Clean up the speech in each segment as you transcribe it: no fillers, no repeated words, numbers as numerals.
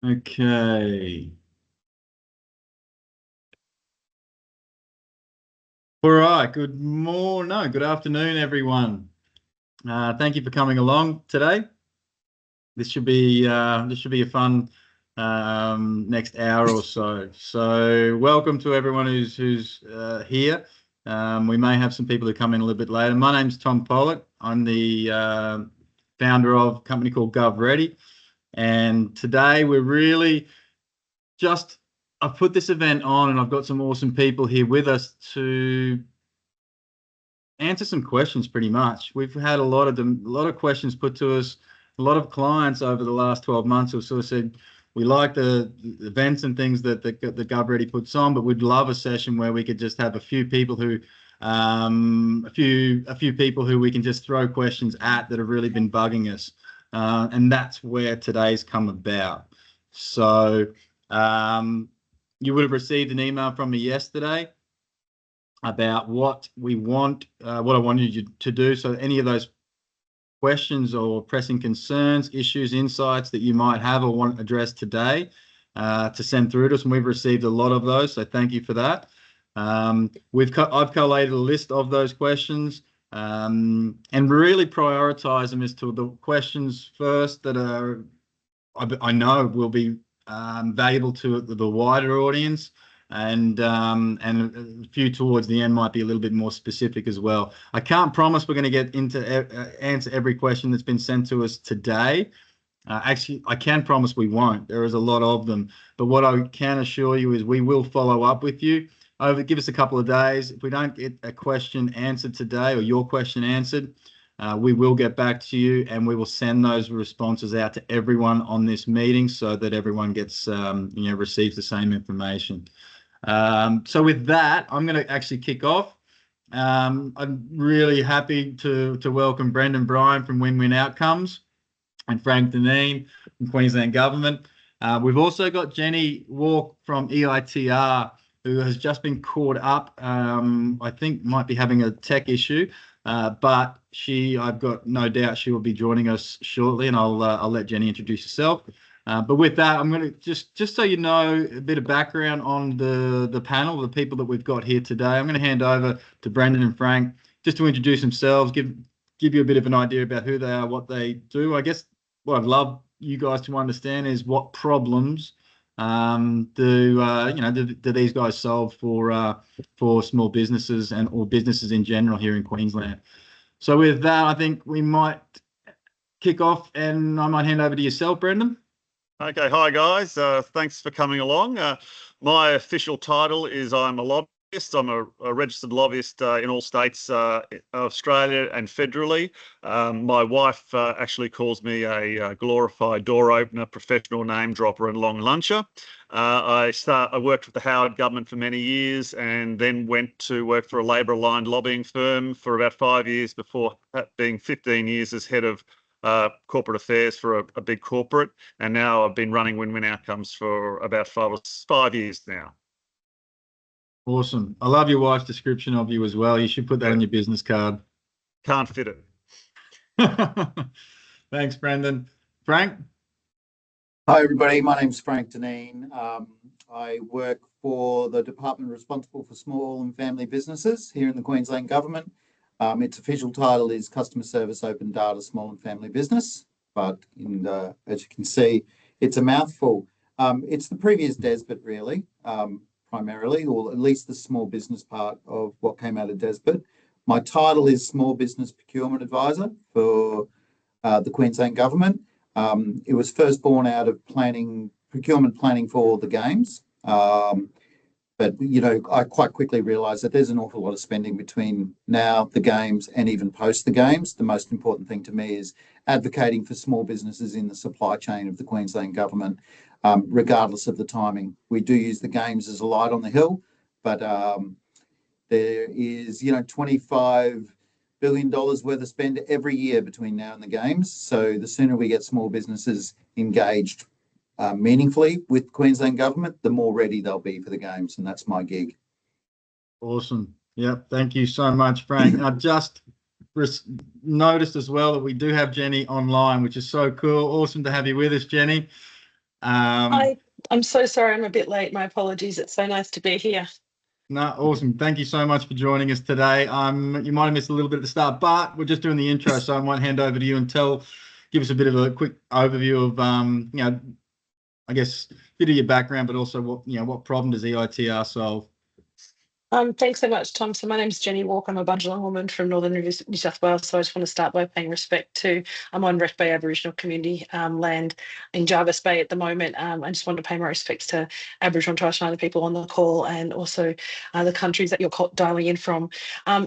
Okay. All right. Good morning. No, good afternoon, everyone. Thank you for coming along today. This should be a fun next hour or so. So welcome to everyone who's here. We may have some people who come in a little bit later. My name's Tom Pollock. I'm the founder of a company called Gov Ready, and today we're really just I've put this event on, and I've got some awesome people here with us to answer some questions. Pretty much, we've had a lot of questions put to us. A lot of clients over the last 12 months have sort of said, we like the events and things that the Gov Ready puts on, but we'd love a session where we could just have a few people who people who we can just throw questions at that have really been bugging us, and that's where today's come about. So you would have received an email from me yesterday about what I wanted you to do. So any of those questions or pressing concerns, issues, insights that you might have or want addressed today, to send through to us, and we've received a lot of those. So thank you for that. I've collated a list of those questions, and really prioritize them as to the questions first that I know will be valuable to the wider audience, and a few towards the end might be a little bit more specific as well. I can't promise we're going to get into answer every question that's been sent to us today. Actually, I can promise we won't. There is a lot of them, but what I can assure you is we will follow up with you. Give us a couple of days. If we don't get a question answered today, or your question answered, we will get back to you, and we will send those responses out to everyone on this meeting so that everyone gets, receives the same information. So with that, I'm going to actually kick off. I'm really happy to welcome Brenden Brien from Win-Win Outcomes and Frank Dinneen from Queensland Government. We've also got Jenni Walke from EITR, who has just been caught up. I think might be having a tech issue. But I've got no doubt she will be joining us shortly, and I'll let Jenni introduce herself. But with that, I'm going to just so you know a bit of background on the panel, the people that we've got here today. I'm going to hand over to Brenden and Frank just to introduce themselves, give you a bit of an idea about who they are, what they do. I guess what I'd love you guys to understand is what problems do these guys solve for small businesses or businesses in general here in Queensland. So with that, I think we might kick off, and I might hand over to yourself, Brenden. Okay, hi guys. Thanks for coming along. My official title is I'm a lobbyist. I'm a registered lobbyist in all states, Australia and federally. My wife actually calls me a glorified door opener, professional name dropper, and long luncher. I worked with the Howard government for many years, and then went to work for a Labor-aligned lobbying firm for about 5 years before being 15 years as head of corporate affairs for a big corporate. And now I've been running Win-Win Outcomes for about 5 years now. Awesome. I love your wife's description of you as well. You should put that on your business card. Can't fit it. Thanks, Brenden. Frank? Hi, everybody. My name's Frank Dinneen. I work for the department responsible for small and family businesses here in the Queensland Government. Its official title is Customer Service Open Data Small and Family Business, but as you can see, it's a mouthful. It's the previous DESBIT, really. Primarily, or at least the small business part of what came out of DESBIT. My title is Small Business Procurement Advisor for the Queensland Government. It was first born out of procurement planning for the games. But, I quite quickly realised that there's an awful lot of spending between now, the games, and even post the games. The most important thing to me is advocating for small businesses in the supply chain of the Queensland Government, regardless of the timing. We do use the games as a light on the hill, but there is, $25 billion worth of spend every year between now and the games. So the sooner we get small businesses engaged meaningfully with Queensland Government, the more ready they'll be for the games, and that's my gig. Awesome. Yep. Thank you so much, Frank. I just noticed as well that we do have Jenni online, which is so cool. Awesome to have you with us, Jenni. I'm so sorry I'm a bit late. My apologies. It's so nice to be here. No, awesome. Thank you so much for joining us today. You might have missed a little bit at the start, but we're just doing the intro, so I might hand over to you and give us a bit of a quick overview of, I guess, a bit of your background, but also what problem does EITR solve? Thanks so much, Tom. So my name's Jenni Walke. I'm a Bundjalung woman from Northern New South Wales. So I just want to start by paying respect to, I'm on Wreck Bay Aboriginal community land in Jarvis Bay at the moment. I just want to pay my respects to Aboriginal and Torres Strait Islander people on the call, and also the countries that you're dialing in from.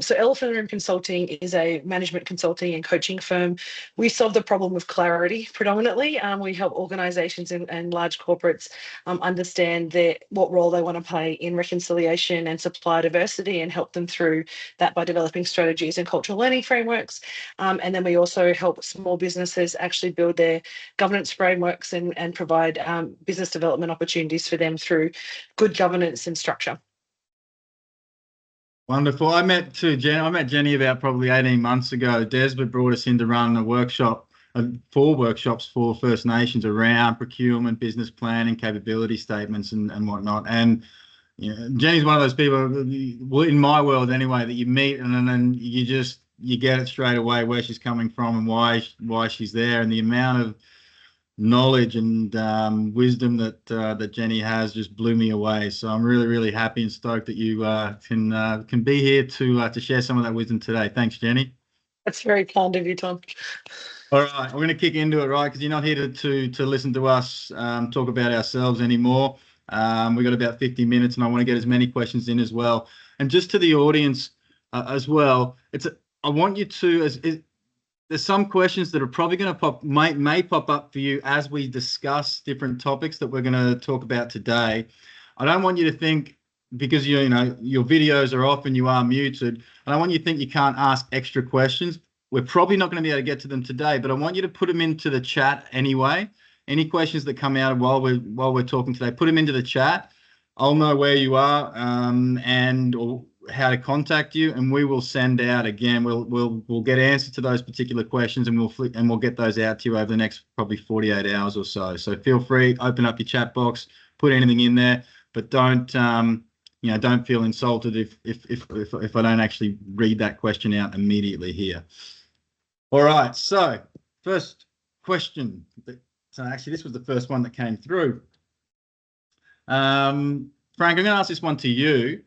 So Elephant Room Consulting is a management consulting and coaching firm. We solve the problem of clarity predominantly. We help organisations and large corporates understand what role they want to play in reconciliation and supply diversity, and help them through that by developing strategies and cultural learning frameworks. And then we also help small businesses actually build their governance frameworks and provide business development opportunities for them through good governance and structure. Wonderful. I met Jenni about probably 18 months ago. Desbert brought us in to run a workshop, 4 workshops for First Nations around procurement, business planning, capability statements and whatnot. And Jenni's one of those people, in my world anyway, that you meet and then you get it straight away where she's coming from and why she's there, and the amount of knowledge and wisdom that Jenni has just blew me away. So I'm really, really happy and stoked that you can be here to share some of that wisdom today. Thanks, Jenni. That's very kind of you, Tom. All right, we're going to kick into it, right? Because you're not here to listen to us talk about ourselves anymore. We've got about 50 minutes, and I want to get as many questions in as well. And just to the audience as well, I want you to, there's some questions that are probably going to may pop up for you as we discuss different topics that we're going to talk about today. I don't want you to think, because your videos are off and you are muted, I don't want you to think you can't ask extra questions. We're probably not going to be able to get to them today, but I want you to put them into the chat anyway. Any questions that come out while we're talking today, put them into the chat. I'll know where you are or how to contact you, and we will send out again. We'll get answers to those particular questions, and we'll get those out to you over the next probably 48 hours or so. So feel free, open up your chat box, put anything in there, but don't feel insulted if I don't actually read that question out immediately here. All right, so first question. So actually, this was the first one that came through. Frank, I'm going to ask this one to you.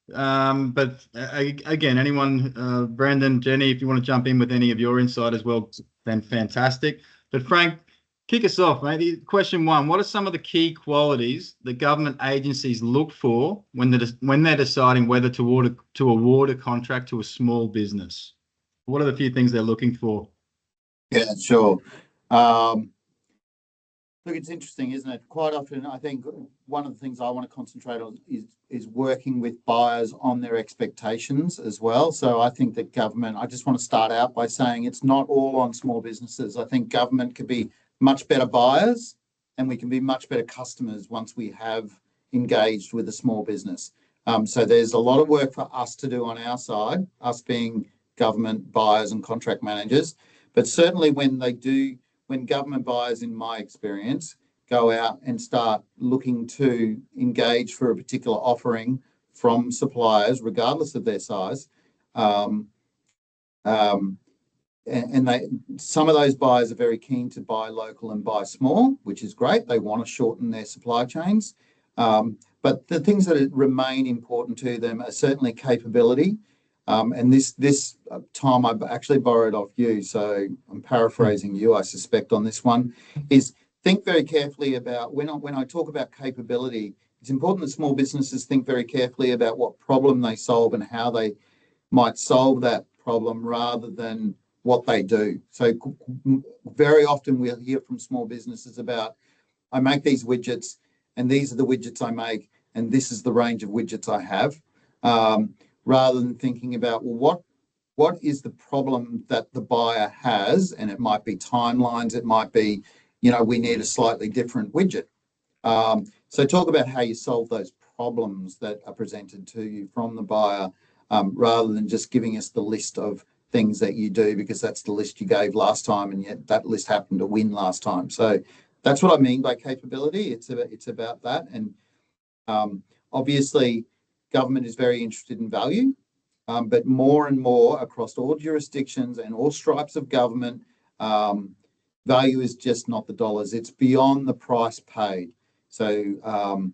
But again, anyone, Brenden, Jenni, if you want to jump in with any of your insight as well, then fantastic. But Frank, kick us off, mate. Question 1, what are some of the key qualities that government agencies look for when they're deciding whether to award a contract to a small business? What are the few things they're looking for? Yeah, sure. Look, it's interesting, isn't it? Quite often, I think one of the things I want to concentrate on is working with buyers on their expectations as well. So I think that government, I just want to start out by saying it's not all on small businesses. I think government could be much better buyers, and we can be much better customers once we have engaged with a small business. So there's a lot of work for us to do on our side, us being government buyers and contract managers. But certainly when government buyers, in my experience, go out and start looking to engage for a particular offering from suppliers, regardless of their size, some of those buyers are very keen to buy local and buy small, which is great. They want to shorten their supply chains. But the things that remain important to them are certainly capability. And this time I've actually borrowed off you, so I'm paraphrasing you, I suspect, on this one, is think very carefully about, when I talk about capability, it's important that small businesses think very carefully about what problem they solve and how they might solve that problem rather than what they do. So very often we'll hear from small businesses about, I make these widgets and these are the widgets I make and this is the range of widgets I have. Rather than thinking about, well, what is the problem that the buyer has? And it might be timelines, it might be, we need a slightly different widget. So talk about how you solve those problems that are presented to you from the buyer, rather than just giving us the list of things that you do, because that's the list you gave last time, and yet that list happened to win last time. So that's what I mean by capability. It's about that. And obviously, government is very interested in value, but more and more across all jurisdictions and all stripes of government, value is just not the dollars. It's beyond the price paid. So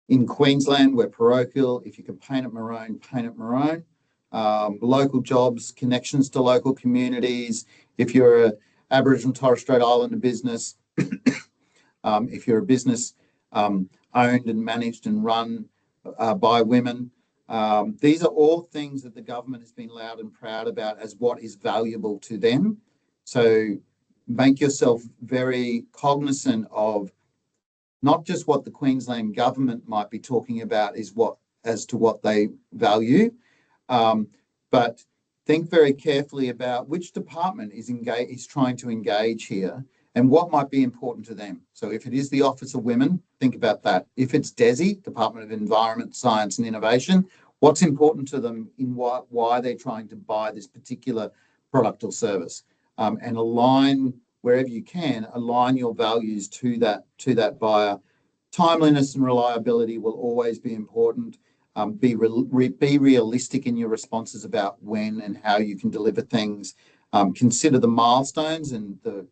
in Queensland, we're parochial. If you can paint it maroon, paint it maroon. Local jobs, connections to local communities. If you're an Aboriginal Torres Strait Islander business, if you're a business owned and managed and run by women, these are all things that the government has been loud and proud about as what is valuable to them. So make yourself very cognizant of not just what the Queensland government might be talking about as to what they value, but think very carefully about which department is trying to engage here and what might be important to them. So if it is the Office of Women, think about that. If it's DESI, Department of Environment, Science and Innovation, what's important to them in why they're trying to buy this particular product or service, and align wherever you can, align your values to that buyer. Timeliness and reliability will always be important. Be realistic in your responses about when and how you can deliver things. Consider the milestones and the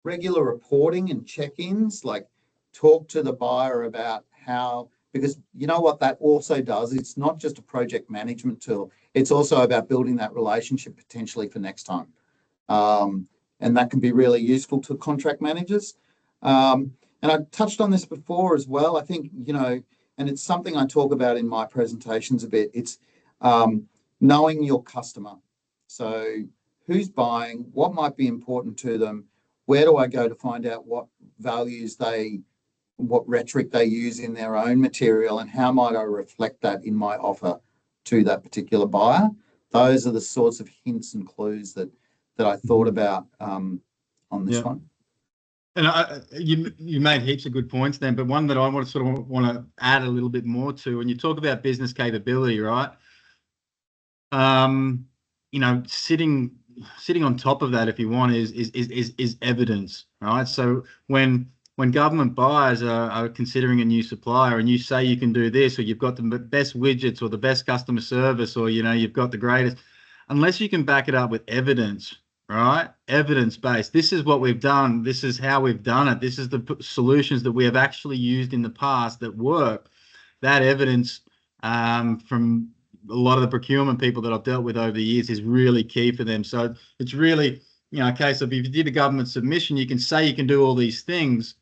regular reporting and check-ins. Like, talk to the buyer about how, because you know what that also does? It's not just a project management tool. It's also about building that relationship potentially for next time. And that can be really useful to contract managers. And I touched on this before as well. I think, and it's something I talk about in my presentations a bit. It's knowing your customer. So who's buying, what might be important to them, where do I go to find out what values what rhetoric they use in their own material, and how might I reflect that in my offer to that particular buyer? Those are the sorts of hints and clues that I thought about on this one. And you made heaps of good points then, but one that I want to add a little bit more to, when you talk about business capability, right? Sitting on top of that, if you want, is evidence, right? So when government buyers are considering a new supplier, and you say you can do this, or you've got the best widgets, or the best customer service, or you've got the greatest, unless you can back it up with evidence, right? Evidence-based. This is what we've done. This is how we've done it. This is the solutions that we have actually used in the past that work. That evidence from a lot of the procurement people that I've dealt with over the years is really key for them. So it's really, a case of, if you did a government submission, you can say you can do all these things,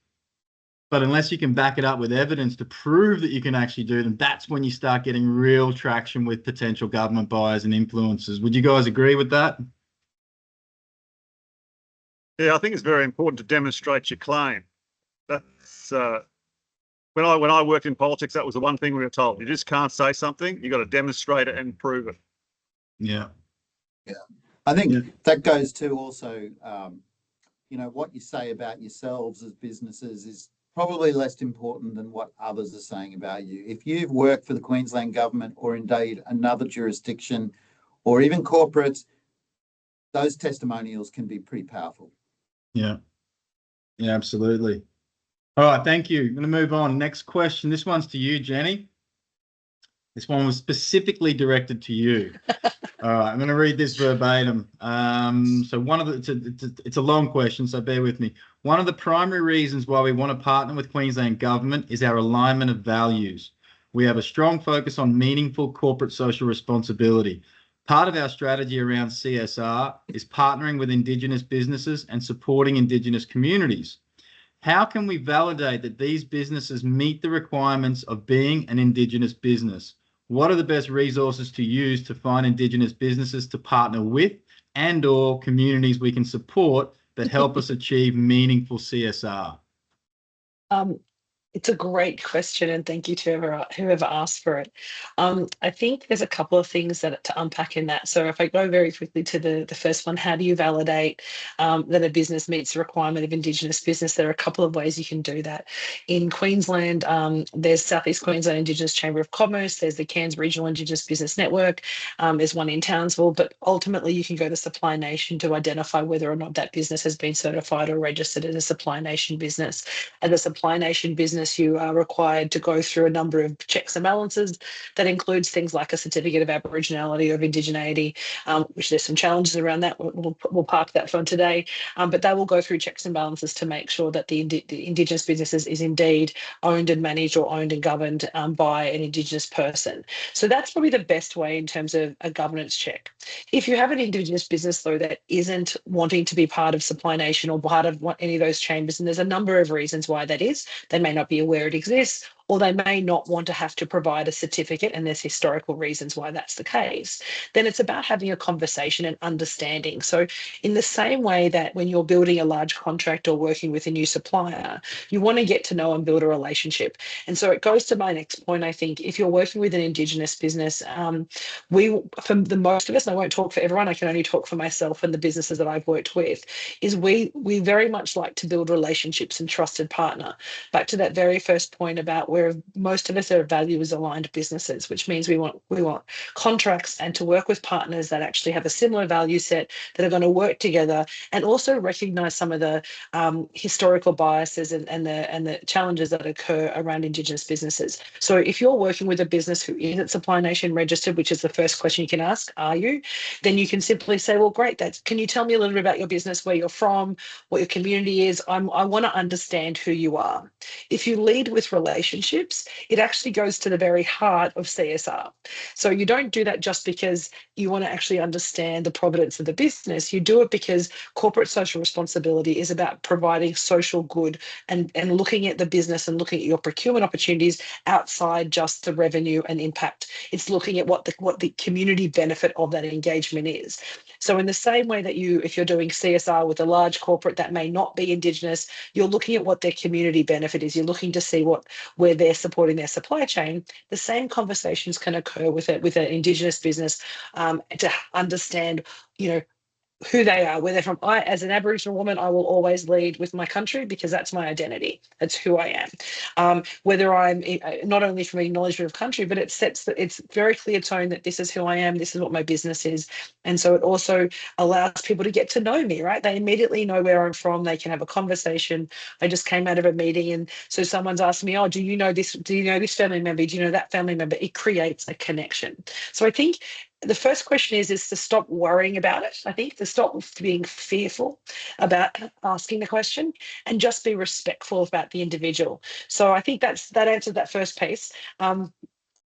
but unless you can back it up with evidence to prove that you can actually do them, that's when you start getting real traction with potential government buyers and influencers. Would you guys agree with that? Yeah, I think it's very important to demonstrate your claim. That's when I worked in politics, that was the one thing we were told. You just can't say something. You got to demonstrate it and prove it. Yeah. I think that goes to also, what you say about yourselves as businesses is probably less important than what others are saying about you. If you've worked for the Queensland Government, or indeed another jurisdiction, or even corporates, those testimonials can be pretty powerful. Yeah, absolutely. All right, thank you. I'm going to move on. Next question. This one's to you, Jenni. This one was specifically directed to you. All right, I'm going to read this verbatim. So it's a long question, so bear with me. One of the primary reasons why we want to partner with Queensland Government is our alignment of values. We have a strong focus on meaningful corporate social responsibility. Part of our strategy around CSR is partnering with Indigenous businesses and supporting Indigenous communities. How can we validate that these businesses meet the requirements of being an Indigenous business? What are the best resources to use to find Indigenous businesses to partner with, and/or communities we can support that help us achieve meaningful CSR? It's a great question, and thank you to whoever asked for it. I think there's a couple of things that to unpack in that. So if I go very quickly to the first one, how do you validate that a business meets the requirement of Indigenous business? There are a couple of ways you can do that. In Queensland, there's Southeast Queensland Indigenous Chamber of Commerce, there's the Cairns Regional Indigenous Business Network, there's one in Townsville, but ultimately you can go to Supply Nation to identify whether or not that business has been certified or registered as a Supply Nation business. As a Supply Nation business, you are required to go through a number of checks and balances. That includes things like a certificate of Aboriginality or of Indigeneity, which there's some challenges around that. We'll park that for today. But they will go through checks and balances to make sure that the Indigenous businesses is indeed owned and managed or owned and governed by an Indigenous person. So that's probably the best way in terms of a governance check. If you have an Indigenous business, though, that isn't wanting to be part of Supply Nation or part of any of those chambers, and there's a number of reasons why that is. They may not be aware it exists, or they may not want to have to provide a certificate, and there's historical reasons why that's the case. Then it's about having a conversation and understanding. So in the same way that when you're building a large contract or working with a new supplier, you want to get to know and build a relationship. And so it goes to my next point. I think if you're working with an Indigenous business, for the most of us, and I won't talk for everyone, I can only talk for myself and the businesses that I've worked with, is we very much like to build relationships and trusted partner. Back to that very first point about where most of us are values aligned businesses, which means we want contracts and to work with partners that actually have a similar value set, that are going to work together, and also recognize some of the historical biases and the challenges that occur around Indigenous businesses. So if you're working with a business who isn't Supply Nation registered, which is the first question you can ask, are you? Then you can simply say, well, great, can you tell me a little bit about your business, where you're from, what your community is? I want to understand who you are. If you lead with relationships, it actually goes to the very heart of CSR. So you don't do that just because you want to actually understand the provenance of the business. You do it because corporate social responsibility is about providing social good and looking at the business and looking at your procurement opportunities outside just the revenue and impact. It's looking at what the community benefit of that engagement is. So in the same way that if you're doing CSR with a large corporate that may not be Indigenous, you're looking at what their community benefit is. You're looking to see where they're supporting their supply chain. The same conversations can occur with an Indigenous business to understand, who they are, where they're from. As an Aboriginal woman, I will always lead with my country because that's my identity. That's who I am. Whether I'm not only from acknowledgement of country, but it's very clear tone that this is who I am, this is what my business is. And so it also allows people to get to know me, right? They immediately know where I'm from. They can have a conversation. I just came out of a meeting, and so someone's asked me, oh, do you know this family member? Do you know that family member? It creates a connection. So I think the first question is to stop worrying about it. I think to stop being fearful about asking the question and just be respectful about the individual. So I think that answered that first piece.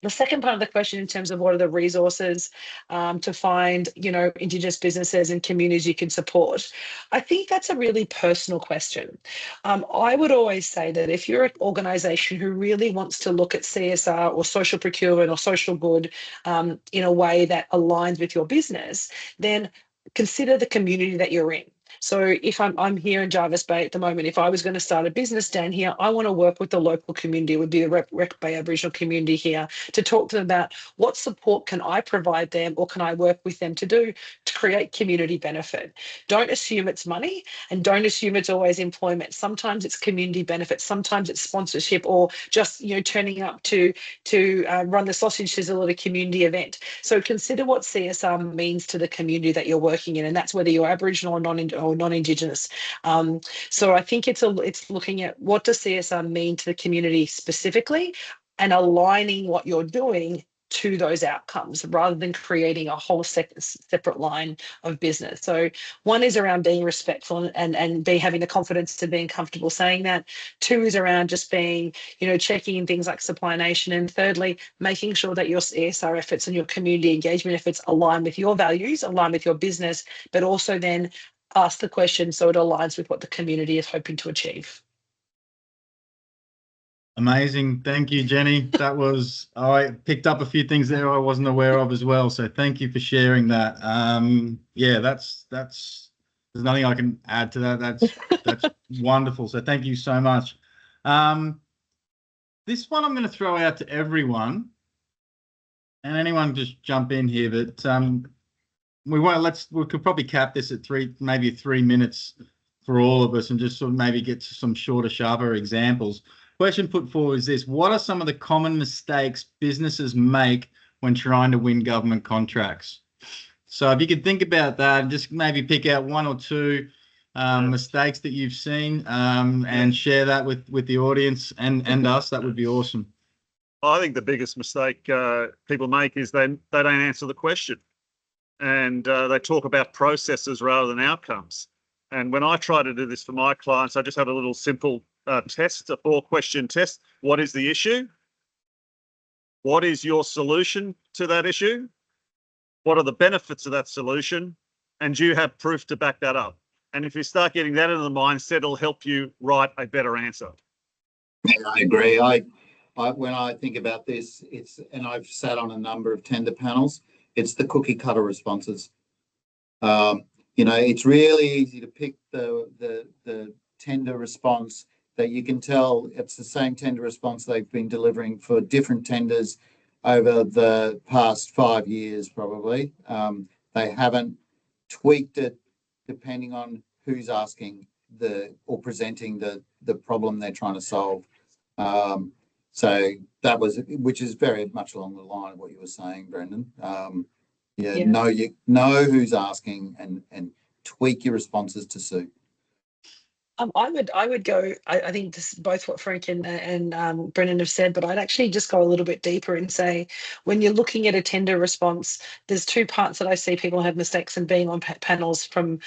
The second part of the question, in terms of what are the resources to find, Indigenous businesses and communities you can support, I think that's a really personal question. I would always say that if you're an organisation who really wants to look at CSR or social procurement or social good in a way that aligns with your business, then consider the community that you're in. So if I'm here in Jervis Bay at the moment, if I was going to start a business down here, I want to work with the local community. It would be the Wreck Bay Aboriginal community here, to talk to them about what support can I provide them, or can I work with them to create community benefit. Don't assume it's money, and don't assume it's always employment. Sometimes it's community benefit. Sometimes it's sponsorship, or just turning up to run the sausage sizzle at a community event. So consider what CSR means to the community that you're working in, and that's whether you're Aboriginal or non-Indigenous. So I think it's looking at what does CSR mean to the community specifically, and aligning what you're doing to those outcomes, rather than creating a whole separate line of business. So one is around being respectful and having the confidence to being comfortable saying that. Two is around just being, checking in things like Supply Nation. And thirdly, making sure that your CSR efforts and your community engagement efforts align with your values, align with your business, but also then ask the question so it aligns with what the community is hoping to achieve. Amazing. Thank you, Jenny. I picked up a few things there I wasn't aware of as well. So thank you for sharing that. Yeah, that's there's nothing I can add to that. That's wonderful. So thank you so much. This one I'm going to throw out to everyone, and anyone just jump in here. But we could probably cap this at maybe 3 minutes for all of us, and just sort of maybe get to some shorter, sharper examples. Question put forward is this: what are some of the common mistakes businesses make when trying to win government contracts? So if you could think about that and just maybe pick out one or two mistakes that you've seen and share that with the audience and us, that would be awesome. I think the biggest mistake people make is they don't answer the question, and they talk about processes rather than outcomes. And when I try to do this for my clients, I just have a little simple test, a 4-question test. What is the issue? What is your solution to that issue? What are the benefits of that solution? And do you have proof to back that up? And if you start getting that into the mindset, it'll help you write a better answer. Yeah, I agree. I when I think about this, and I've sat on a number of tender panels, it's the cookie cutter responses. It's really easy to pick the tender response that you can tell it's the same tender response they've been delivering for different tenders over the past 5 years, probably. They haven't tweaked it depending on who's asking or presenting the problem they're trying to solve. So that which is very much along the line of what you were saying, Brenden. Know who's asking and tweak your responses to suit. I would go. I think this is both what Frank and Brenden have said, but I'd actually just go a little bit deeper and say, when you're looking at a tender response, there's 2 parts that I see people have mistakes in being on panels from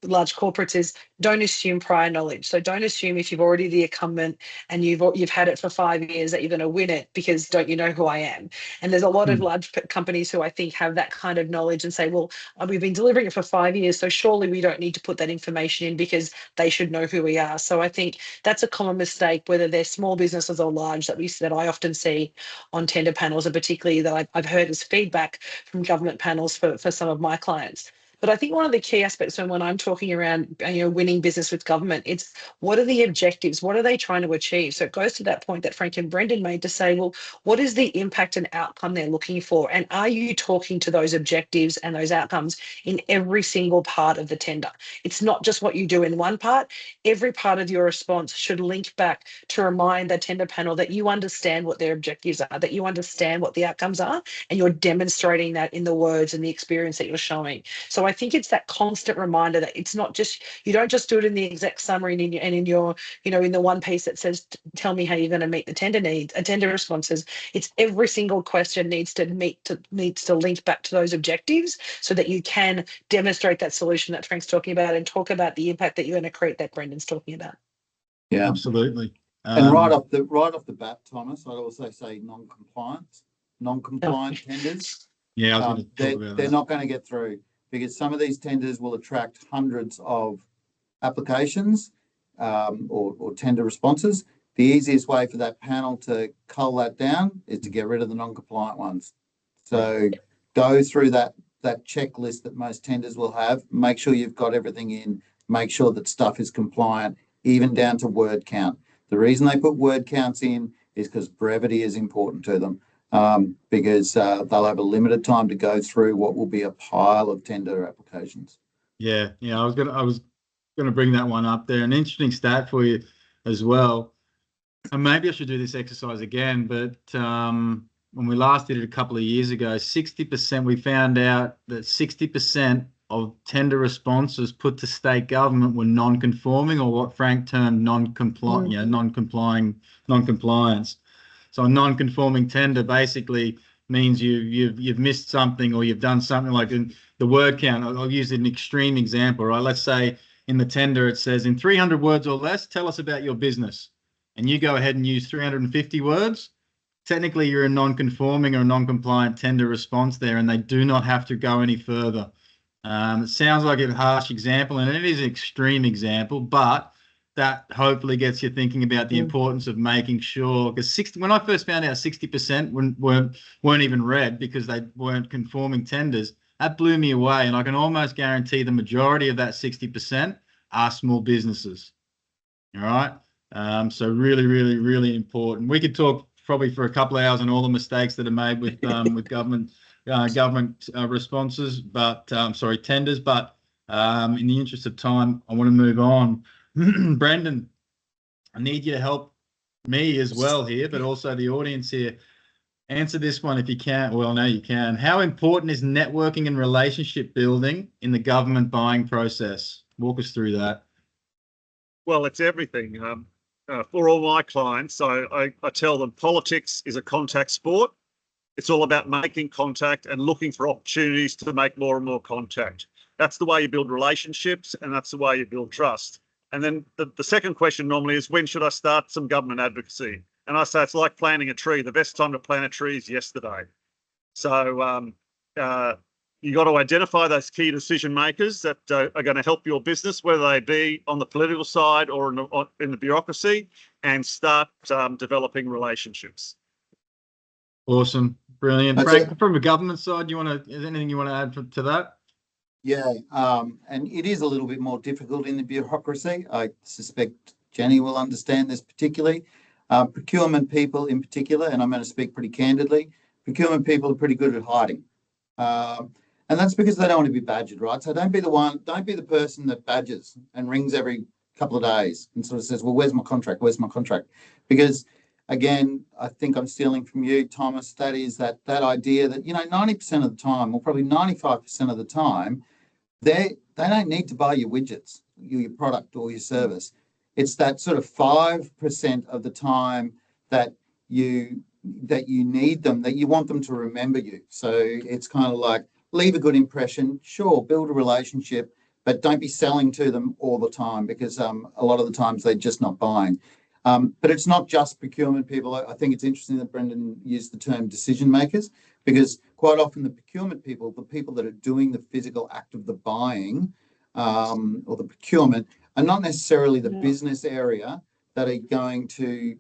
large corporates is don't assume prior knowledge. So don't assume if you've already the incumbent and you've had it for 5 years that you're going to win it, because don't you know who I am? And there's a lot of large companies who I think have that kind of knowledge and say, well, we've been delivering it for 5 years, so surely we don't need to put that information in because they should know who we are. So I think that's a common mistake, whether they're small businesses or large, that I often see on tender panels, and particularly that I've heard as feedback from government panels for some of my clients. But I think one of the key aspects when I'm talking around winning business with government, it's what are the objectives? What are they trying to achieve? So it goes to that point that Frank and Brenden made to say, well, what is the impact and outcome they're looking for? And are you talking to those objectives and those outcomes in every single part of the tender? It's not just what you do in one part. Every part of your response should link back to remind the tender panel that you understand what their objectives are, that you understand what the outcomes are, and you're demonstrating that in the words and the experience that you're showing. So I think it's that constant reminder that it's not just, you don't just do it in the exact summary and in your in the one piece that says, tell me how you're going to meet the tender needs and tender responses. It's every single question needs to link back to those objectives so that you can demonstrate that solution that Frank's talking about and talk about the impact that you're going to create that Brendan's talking about. Yeah, absolutely. And right off the bat, Thomas, I'd also say non-compliant tenders. Yeah, I was going to talk about that. They're not going to get through, because some of these tenders will attract hundreds of applications or tender responses. The easiest way for that panel to cull that down is to get rid of the non-compliant ones. So go through that checklist that most tenders will have. Make sure you've got everything in. Make sure that stuff is compliant, even down to word count. The reason they put word counts in is because brevity is important to them. Because they'll have a limited time to go through what will be a pile of tender applications. Yeah, I was gonna bring that one up there. An interesting stat for you as well. And maybe I should do this exercise again, but when we last did it a couple of years ago, 60%, we found out that 60% of tender responses put to state government were non-conforming, or what Frank termed non-compliant, non-compliance. So a non-conforming tender basically means you've missed something, or you've done something like in the word count. I'll use an extreme example, right? Let's say in the tender it says in 300 words or less, tell us about your business, and you go ahead and use 350 words. Technically, you're a non-conforming or non-compliant tender response there, and they do not have to go any further. It sounds like a harsh example, and it is an extreme example, but that hopefully gets you thinking about the importance of making sure, because when I first found out 60% weren't even read because they weren't conforming tenders, that blew me away. And I can almost guarantee the majority of that 60% are small businesses. All right. So really, really, really important. We could talk probably for a couple of hours on all the mistakes that are made with government responses, but tenders. But in the interest of time, I want to move on. Brenden, I need you to help me as well here, but also the audience here. Answer this one if you can. Well, no, you can. How important is networking and relationship building in the government buying process? Walk us through that. Well, it's everything. For all my clients, I tell them politics is a contact sport. It's all about making contact and looking for opportunities to make more and more contact. That's the way you build relationships, and that's the way you build trust. And then the second question normally is, when should I start some government advocacy? And I say it's like planting a tree. The best time to plant a tree is yesterday. So you got to identify those key decision makers that are going to help your business, whether they be on the political side or in the bureaucracy, and start developing relationships. Awesome, brilliant. Frank, from a government side, is there anything you want to add to that? Yeah, and it is a little bit more difficult in the bureaucracy. I suspect Jenni will understand this particularly. Procurement people in particular, and I'm going to speak pretty candidly, procurement people are pretty good at hiding. And that's because they don't want to be badgered, right? So don't be the person that badgers and rings every couple of days and sort of says, well, where's my contract? Where's my contract? Because again, I think I'm stealing from you, Thomas, that is that idea that, 90% of the time, or probably 95% of the time, they don't need to buy your widgets, your product or your service. It's that sort of 5% of the time that you need them, that you want them to remember you. So it's kind of like, leave a good impression, sure, build a relationship, but don't be selling to them all the time, because a lot of the times they're just not buying. But it's not just procurement people. I think it's interesting that Brenden used the term decision makers, because quite often the procurement people, the people that are doing the physical act of the buying or the procurement, are not necessarily the business area that are going to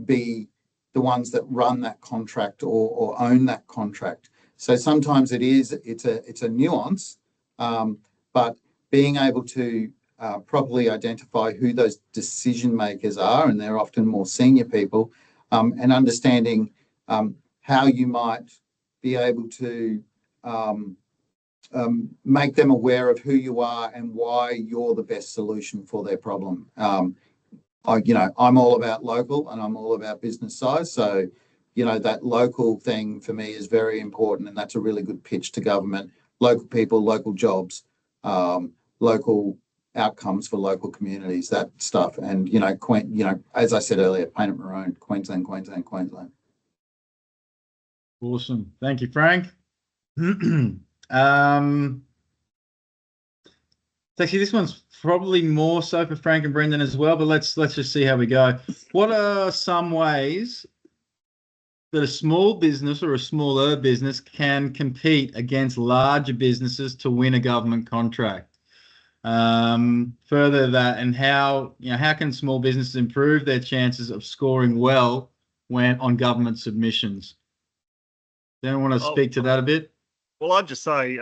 be the ones that run that contract or own that contract. So sometimes it's a nuance, but being able to properly identify who those decision makers are, and they're often more senior people, and understanding how you might be able to make them aware of who you are and why you're the best solution for their problem. I'm all about local and I'm all about business size. So, that local thing for me is very important, and that's a really good pitch to government. Local people, local jobs, local outcomes for local communities, that stuff. And, as I said earlier, paint it maroon, Queensland. Awesome. Thank you, Frank. Actually, this one's probably more so for Frank and Brenden as well, but let's just see how we go. What are some ways that a small business or a smaller business can compete against larger businesses to win a government contract? Further that, and how can small businesses improve their chances of scoring well when on government submissions? Anyone want to speak to that a bit? Well, I'd just say,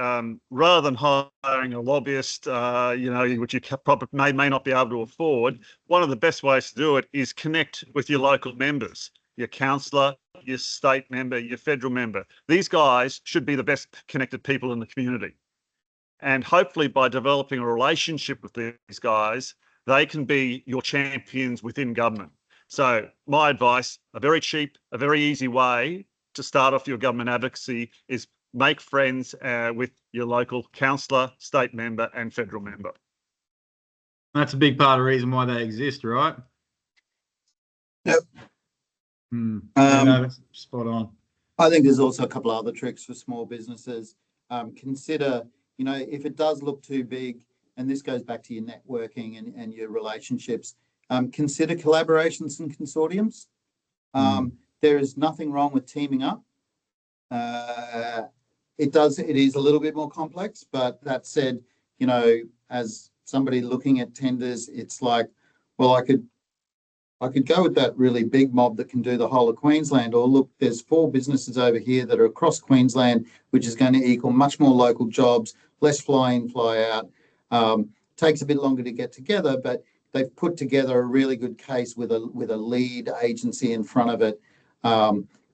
rather than hiring a lobbyist, which you probably may not be able to afford, one of the best ways to do it is connect with your local members, your councillor, your state member, your federal member. These guys should be the best connected people in the community. And hopefully by developing a relationship with these guys, they can be your champions within government. So my advice, a very cheap, a very easy way to start off your government advocacy is make friends with your local councillor, state member and federal member. That's a big part of the reason why they exist, right? Yep. That's spot on. I think there's also a couple of other tricks for small businesses. Consider, if it does look too big, and this goes back to your networking and your relationships, consider collaborations and consortiums. There is nothing wrong with teaming up. It is a little bit more complex, but that said, as somebody looking at tenders, it's like, well, I could go with that really big mob that can do the whole of Queensland, or look, there's 4 businesses over here that are across Queensland, which is going to equal much more local jobs, less fly in, fly out. Takes a bit longer to get together, but they've put together a really good case with a lead agency in front of it.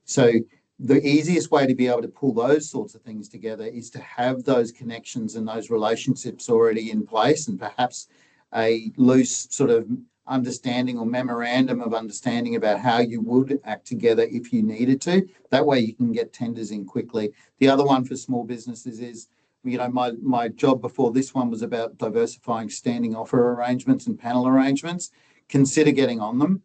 So the easiest way to be able to pull those sorts of things together is to have those connections and those relationships already in place, and perhaps a loose sort of understanding or memorandum of understanding about how you would act together if you needed to. That way you can get tenders in quickly. The other one for small businesses is, you know, my job before this one was about diversifying standing offer arrangements and panel arrangements. Consider getting on them.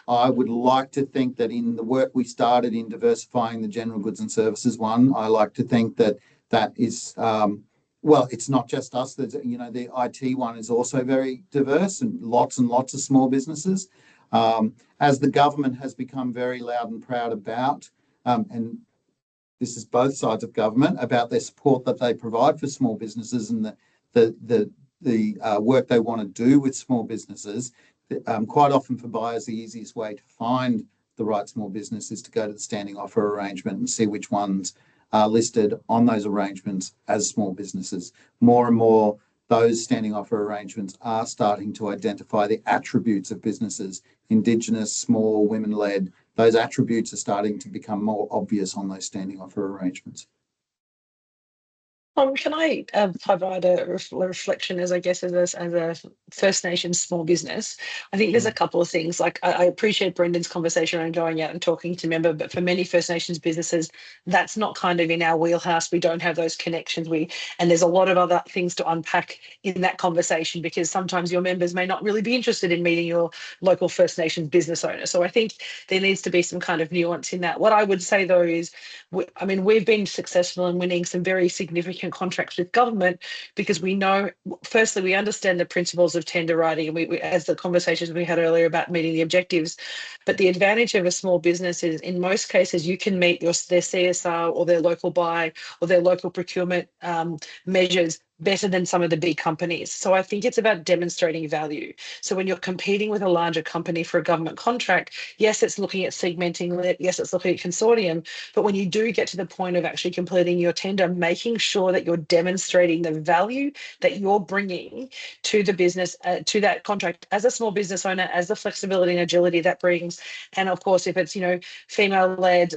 I would like to think that in the work we started in diversifying the general goods and services one, I like to think that that is, well, it's not just us. There's, you know, the IT one is also very diverse and lots of small businesses. As the government has become very loud and proud about, and this is both sides of government, about their support that they provide for small businesses and the work they want to do with small businesses. Quite often for buyers, the easiest way to find the right small business is to go to the standing offer arrangement and see which ones are listed on those arrangements as small businesses. More and more, those standing offer arrangements are starting to identify the attributes of businesses: Indigenous, small, women-led. Those attributes are starting to become more obvious on those standing offer arrangements. Can I provide a reflection as, I guess, as a First Nations small business? I think there's a couple of things. Like, I appreciate Brendan's conversation around going out and talking to members, but for many First Nations businesses, that's not kind of in our wheelhouse. We don't have those connections. And there's a lot of other things to unpack in that conversation, because sometimes your members may not really be interested in meeting your local First Nations business owner. So I think there needs to be some kind of nuance in that. What I would say, though, is, I mean, we've been successful in winning some very significant contracts with government, because we know, firstly, we understand the principles of tender writing, and we, as the conversations we had earlier about meeting the objectives. But the advantage of a small business is, in most cases, you can meet their CSR or their local buy or their local procurement measures better than some of the big companies. So I think it's about demonstrating value. So when you're competing with a larger company for a government contract, yes, it's looking at segmenting it, yes, it's looking at consortium, but when you do get to the point of actually completing your tender, making sure that you're demonstrating the value that you're bringing to the business, to that contract, as a small business owner, as the flexibility and agility that brings. And of course, if it's, you know, female-led,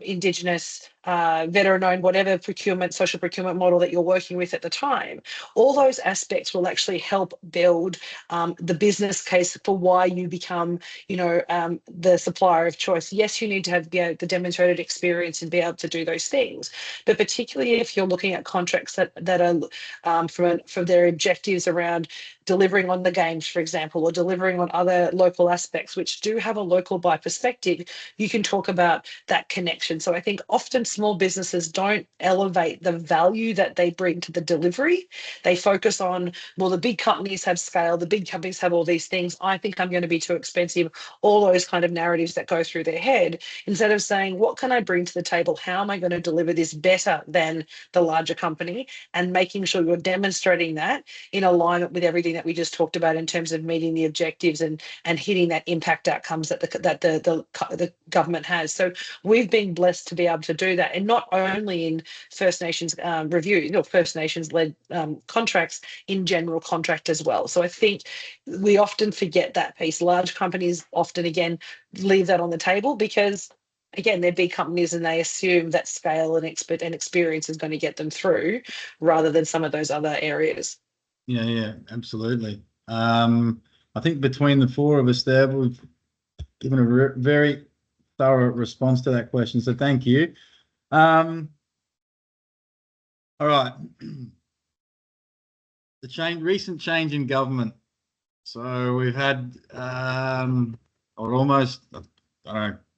Indigenous, veteran-owned, whatever procurement, social procurement model that you're working with at the time, all those aspects will actually help build the business case for why you become, you know, the supplier of choice. Yes, you need to have the demonstrated experience and be able to do those things, but particularly if you're looking at contracts that are from their objectives around delivering on the games, for example, or delivering on other local aspects which do have a local buy perspective, you can talk about that connection. So I think often small businesses don't elevate the value that they bring to the delivery. They focus on, well, the big companies have scale, the big companies have all these things, I think I'm going to be too expensive, all those kind of narratives that go through their head, instead of saying, what can I bring to the table? How am I going to deliver this better than the larger company? And making sure you're demonstrating that in alignment with everything that we just talked about in terms of meeting the objectives and hitting that impact outcomes that the government has. So we've been blessed to be able to do that, and not only in First Nations review, First Nations led contracts, in general contract as well. So I think we often forget that piece. Large companies often, again, leave that on the table because, again, they're big companies and they assume that scale and experience is going to get them through, rather than some of those other areas. Yeah, absolutely. I think between the four of us there, we've given a very thorough response to that question, so thank you. All right. The recent change in government. So we've had, or almost, I don't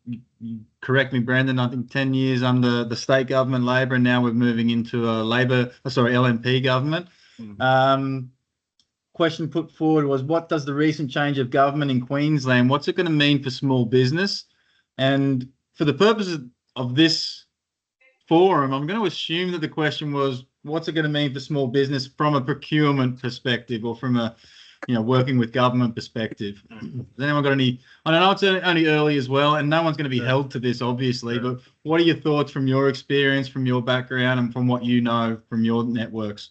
know, correct me, Brenden, I think 10 years under the state government, Labor, and now we're moving into a LNP government. Question put forward was, what does the recent change of government in Queensland, what's it going to mean for small business? And for the purposes of this forum, I'm going to assume that the question was, what's it going to mean for small business from a procurement perspective, or from a, you know, working with government perspective? Has anyone got any? I know it's only early as well, and no one's going to be held to this, obviously, but what are your thoughts from your experience, from your background, and from what you know from your networks?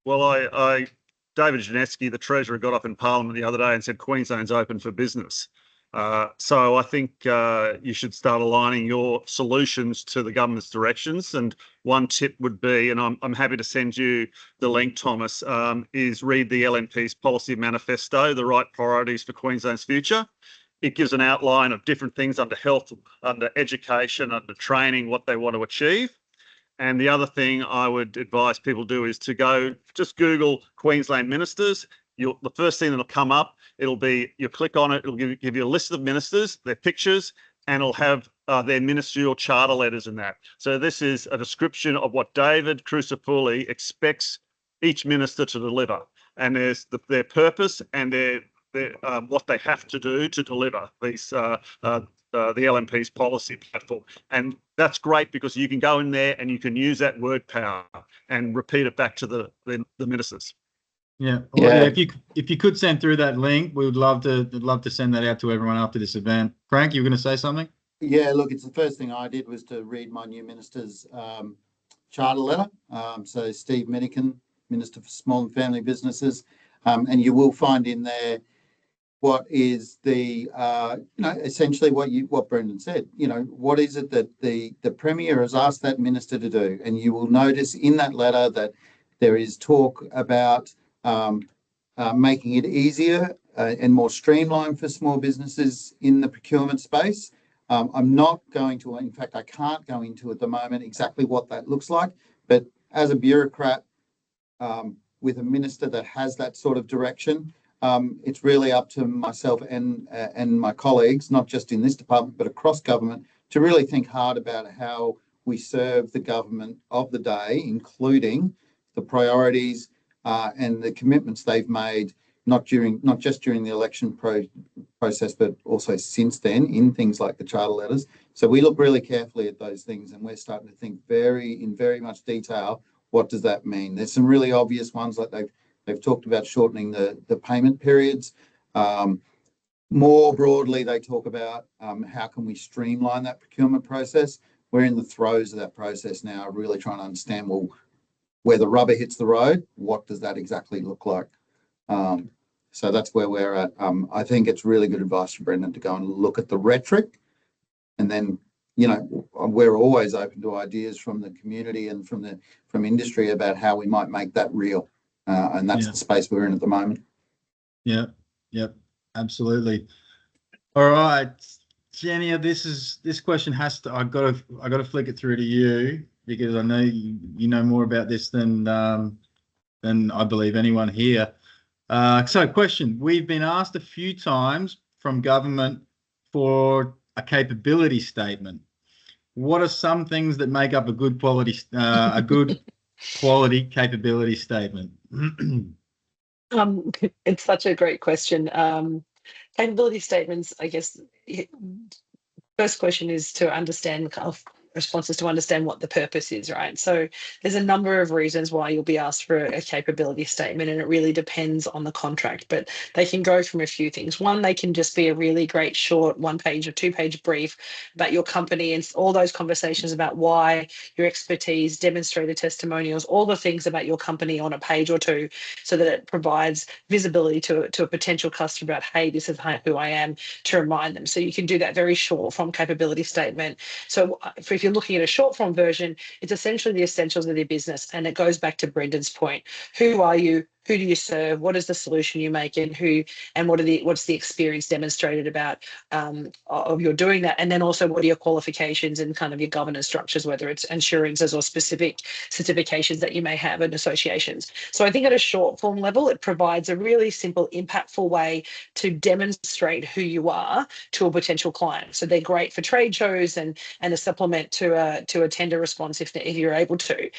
Well, I David Janeski, the Treasurer, got up in Parliament the other day and said Queensland's open for business. So I think you should start aligning your solutions to the government's directions. And one tip would be, and I'm happy to send you the link, Thomas, is read the LNP's policy manifesto, The Right Priorities for Queensland's Future. It gives an outline of different things under health, under education, under training, what they want to achieve. And the other thing I would advise people do is to go, just Google Queensland ministers. The first thing that'll come up, it'll be, you click on it, it'll give you a list of ministers, their pictures, and it'll have their ministerial charter letters in that. So this is a description of what David Crucifulli expects each minister to deliver. And there's their purpose and their what they have to do to deliver these the LNP's policy platform. And that's great because you can go in there and you can use that word power and repeat it back to the ministers. Yeah. Well, yeah. If you could send through that link, we would love to send that out to everyone after this event. Frank, you were going to say something? Yeah, look, it's the first thing I did was to read my new minister's charter letter. So Steve Minikin, Minister for Small and Family Businesses, and you will find in there what is the essentially what Brenden said. What is it that the Premier has asked that minister to do? And you will notice in that letter that there is talk about making it easier and more streamlined for small businesses in the procurement space. I'm not going to, in fact, I can't go into at the moment exactly what that looks like, but as a bureaucrat with a minister that has that sort of direction, it's really up to myself and my colleagues, not just in this department, but across government, to really think hard about how we serve the government of the day, including the priorities and the commitments they've made, not just during the election process, but also since then in things like the charter letters. So we look really carefully at those things, and we're starting to think in very much detail, what does that mean? There's some really obvious ones, like they've talked about shortening the payment periods. More broadly, they talk about how can we streamline that procurement process. We're in the throes of that process now, really trying to understand, well, where the rubber hits the road, what does that exactly look like? So that's where we're at. I think it's really good advice from Brenden to go and look at the rhetoric, and then we're always open to ideas from the community and from industry about how we might make that real. And that's the space we're in at the moment. Yeah. Yep. Absolutely. All right, Jenni, this question has to. I got to flick it through to you because I know you know more about this than I believe anyone here. So, question: we've been asked a few times from government for a capability statement. What are some things that make up a good quality capability statement? It's such a great question. Capability statements, I guess, first question is to understand responses to understand what the purpose is, right? So there's a number of reasons why you'll be asked for a capability statement, and it really depends on the contract, but they can go from a few things. One, they can just be a really great short 1-page or 2-page brief about your company and all those conversations about why, your expertise, demonstrated testimonials, all the things about your company on a page or two, so that it provides visibility to a potential customer about, hey, this is who I am, to remind them. So you can do that very short form capability statement. So if you're looking at a short form version, it's essentially the essentials of your business. And it goes back to Brendan's point. Who are you? Who do you serve? What is the solution you make, and what's the experience demonstrated about of your doing that? And then also, what are your qualifications and kind of your governance structures, whether it's insurances or specific certifications that you may have and associations. So I think at a short form level, it provides a really simple, impactful way to demonstrate who you are to a potential client. So they're great for trade shows and a supplement to a tender response if you're able to.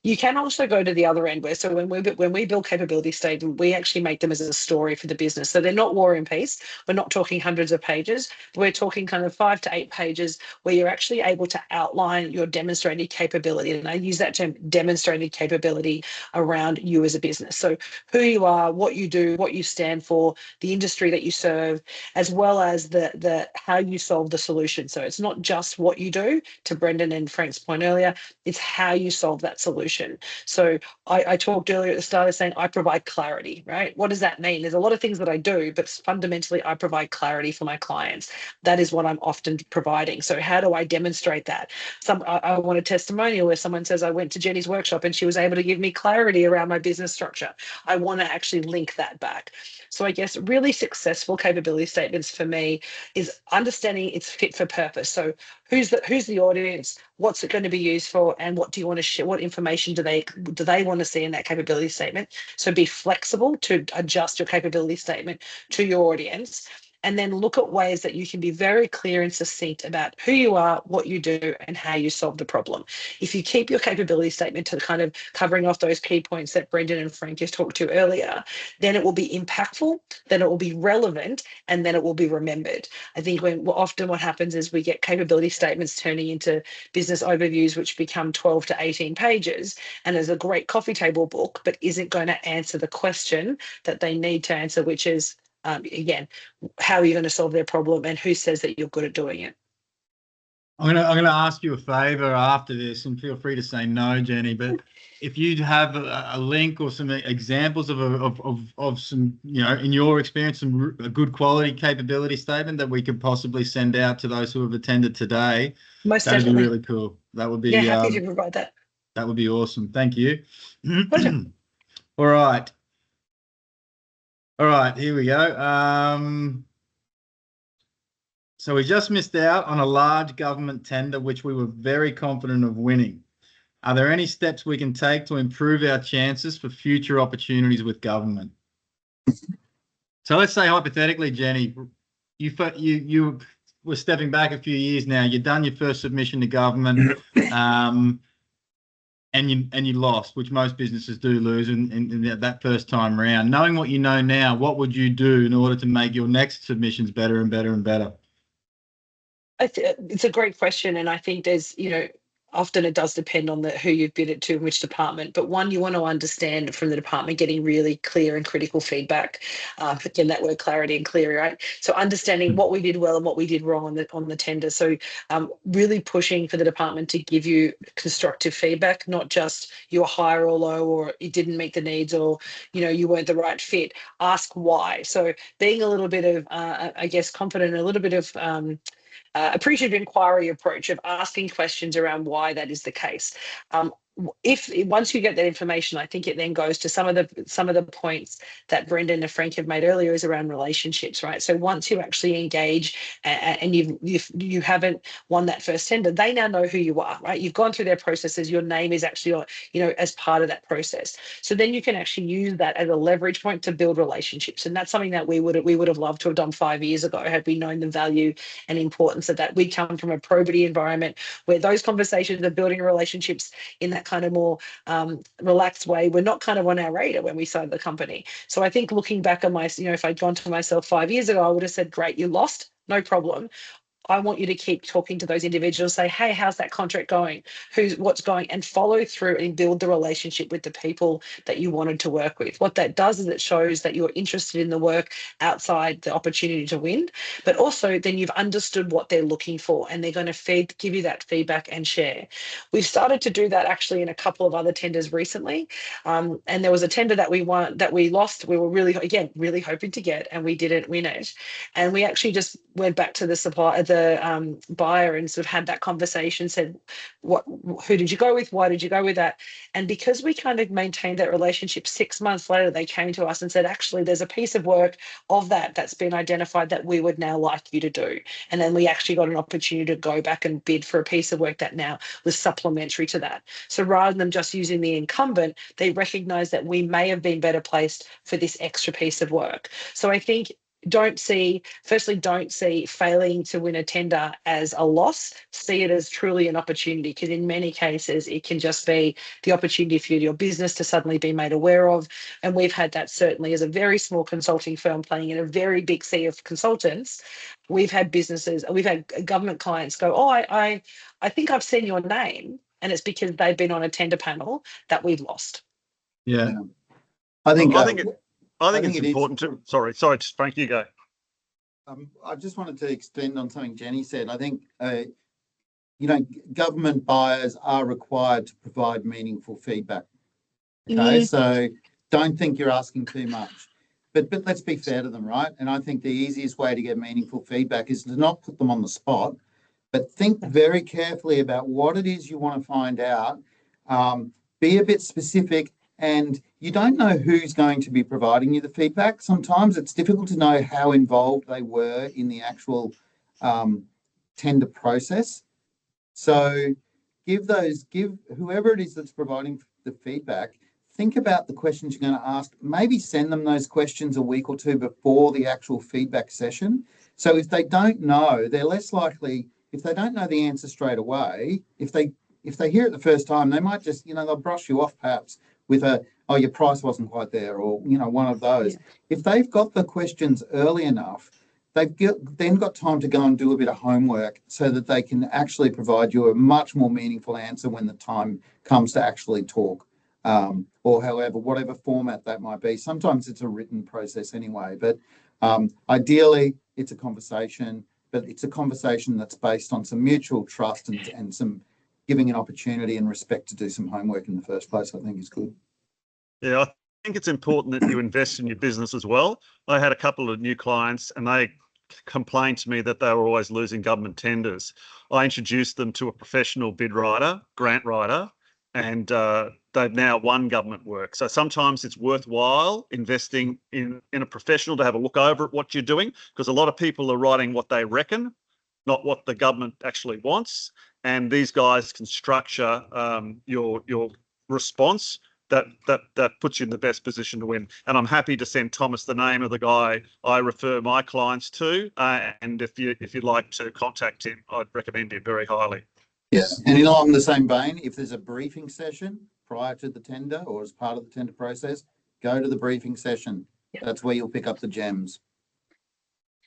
You can also go to the other end where, so when we build capability statement, we actually make them as a story for the business. So they're not War and Peace. We're not talking hundreds of pages. We're talking kind of 5 to 8 pages where you're actually able to outline your demonstrated capability. And I use that term, demonstrated capability, around you as a business. So who you are, what you do, what you stand for, the industry that you serve, as well as the how you solve the solution. So it's not just what you do, to Brenden and Frank's point earlier, it's how you solve that solution. solution. So I talked earlier at the start of saying I provide clarity, right? What does that mean? There's a lot of things that I do, but fundamentally I provide clarity for my clients. That is what I'm often providing. So how do I demonstrate that? I want a testimonial where someone says, I went to Jenni's workshop and she was able to give me clarity around my business structure. I want to actually link that back. So I guess really successful capability statements for me is understanding it's fit for purpose. So who's the audience? What's it going to be used for? And what do you want to share? What information do they want to see in that capability statement? So be flexible to adjust your capability statement to your audience. And then look at ways that you can be very clear and succinct about who you are, what you do, and how you solve the problem. If you keep your capability statement to kind of covering off those key points that Brenden and Frank just talked to earlier, then it will be impactful, then it will be relevant, and then it will be remembered. I think often what happens is we get capability statements turning into business overviews, which become 12 to 18 pages, and is a great coffee table book, but isn't going to answer the question that they need to answer, which is, again, how are you going to solve their problem and who says that you're good at doing it? I'm gonna ask you a favor after this, and feel free to say no, Jenni. But if you have a link or some examples of some, in your experience, a good quality capability statement that we could possibly send out to those who have attended today, Most that'd definitely. be really cool. That would be happy to provide that. That would be awesome. Thank you. Pleasure. All right. Here we go. So we just missed out on a large government tender, which we were very confident of winning. Are there any steps we can take to improve our chances for future opportunities with government? So let's say hypothetically, Jenni, you were stepping back a few years now. You've done your first submission to government, and you lost, which most businesses do lose in that first time round. Knowing what you know now, what would you do in order to make your next submissions better and better and better? It's a great question, and I think there's, often it does depend on who you've bid it to and which department. But one, you want to understand from the department getting really clear and critical feedback. Again, that word clarity and clear, right? So understanding what we did well and what we did wrong on the tender. So really pushing for the department to give you constructive feedback, not just you were high or low, or it didn't meet the needs, or you weren't the right fit. Ask why. So being a little bit of, I guess, confident, a little bit of appreciative inquiry approach of asking questions around why that is the case. If once you get that information, I think it then goes to some of the points that Brenden and Frank have made earlier is around relationships, right? So once you actually engage and you haven't won that first tender, they now know who you are, right? You've gone through their processes. Your name is actually, as part of that process. So then you can actually use that as a leverage point to build relationships, and that's something that we would have loved to have done 5 years ago had we known the value and importance of that. We come from a probity environment where those conversations of building relationships in that kind of more relaxed way were not kind of on our radar when we started the company. So I think looking back on if I'd gone to myself 5 years ago, I would have said, great, you lost, no problem. I want you to keep talking to those individuals, say, hey, how's that contract going? What's going? And follow through and build the relationship with the people that you wanted to work with. What that does is it shows that you're interested in the work outside the opportunity to win, but also then you've understood what they're looking for, and they're going to give you that feedback and share. We've started to do that actually in a couple of other tenders recently. And there was a tender that we lost. We were really hoping to get, and we didn't win it. And we actually just went back to the supplier, the buyer, and sort of had that conversation, said, who did you go with? Why did you go with that? And because we kind of maintained that relationship, 6 months later, they came to us and said, actually, there's a piece of work of that's been identified that we would now like you to do. And then we actually got an opportunity to go back and bid for a piece of work that now was supplementary to that. So rather than just using the incumbent, they recognized that we may have been better placed for this extra piece of work. So I think don't see failing to win a tender as a loss. See it as truly an opportunity, because in many cases it can just be the opportunity for your business to suddenly be made aware of. And we've had that certainly as a very small consulting firm playing in a very big sea of consultants. We've had government clients go, oh, I think I've seen your name, and it's because they've been on a tender panel that we've lost. Yeah. I think it's important to. Sorry, Frank, you go. I just wanted to extend on something Jenni said. I think government buyers are required to provide meaningful feedback. Okay, so don't think you're asking too much. But let's be fair to them, right? And I think the easiest way to get meaningful feedback is to not put them on the spot, but think very carefully about what it is you want to find out. Be a bit specific, and you don't know who's going to be providing you the feedback. Sometimes it's difficult to know how involved they were in the actual tender process. So give whoever it is that's providing the feedback, think about the questions you're going to ask. Maybe send them those questions a week or two before the actual feedback session. So if they don't know, they're less likely, if they don't know the answer straight away, if they hear it the first time, they might just, they'll brush you off perhaps with oh, your price wasn't quite there, or, one of those. Yeah. If they've got the questions early enough, they've then got time to go and do a bit of homework so that they can actually provide you a much more meaningful answer when the time comes to actually talk, or however, whatever format that might be. Sometimes it's a written process anyway, but ideally it's a conversation, but it's a conversation that's based on some mutual trust and some giving an opportunity and respect to do some homework in the first place, I think is good. Yeah, I think it's important that you invest in your business as well. I had a couple of new clients and they complained to me that they were always losing government tenders. I introduced them to a professional bid writer, grant writer, and they've now won government work. So sometimes it's worthwhile investing in a professional to have a look over at what you're doing, because a lot of people are writing what they reckon, not what the government actually wants. And these guys can structure your response that puts you in the best position to win. And I'm happy to send Thomas the name of the guy I refer my clients to. And if you'd like to contact him, I'd recommend him very highly. Yeah, and along the same vein, if there's a briefing session prior to the tender or as part of the tender process, go to the briefing session. That's where you'll pick up the gems.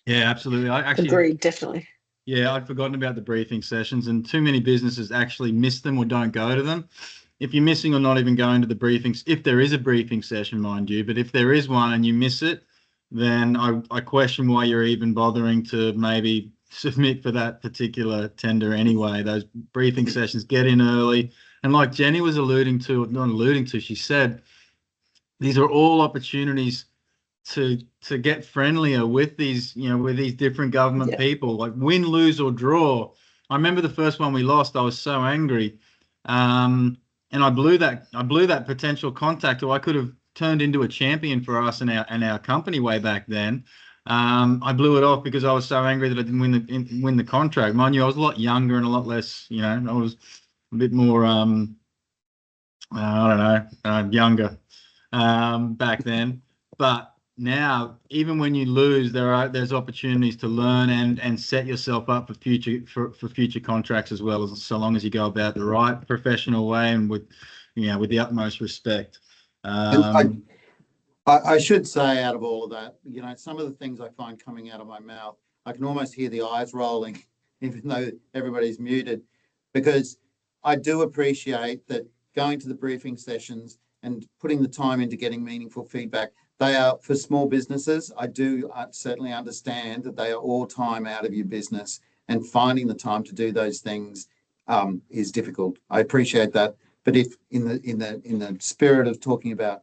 Yeah, absolutely. I actually agreed, definitely. Yeah, I'd forgotten about the briefing sessions, and too many businesses actually miss them or don't go to them. If you're missing or not even going to the briefings, if there is a briefing session, mind you, but if there is one and you miss it, then I question why you're even bothering to maybe submit for that particular tender anyway. Those briefing sessions, get in early. And like Jenni was she said, these are all opportunities to get friendlier with these, with these different government people, like win, lose or draw. I remember the first one we lost, I was so angry. And I blew that potential contact who I could have turned into a champion for us and our company way back then. I blew it off because I was so angry that I didn't win the contract. Mind you, I was a lot younger and a lot less, I was a bit more, younger back then. But now, even when you lose, there's opportunities to learn and set yourself up for future contracts as well, so long as you go about the right professional way and with the utmost respect. I should say, out of all of that, some of the things I find coming out of my mouth, I can almost hear the eyes rolling, even though everybody's muted, because I do appreciate that going to the briefing sessions and putting the time into getting meaningful feedback. They are, for small businesses, I do certainly understand that they are all time out of your business, and finding the time to do those things is difficult. I appreciate that. But if in the spirit of talking about,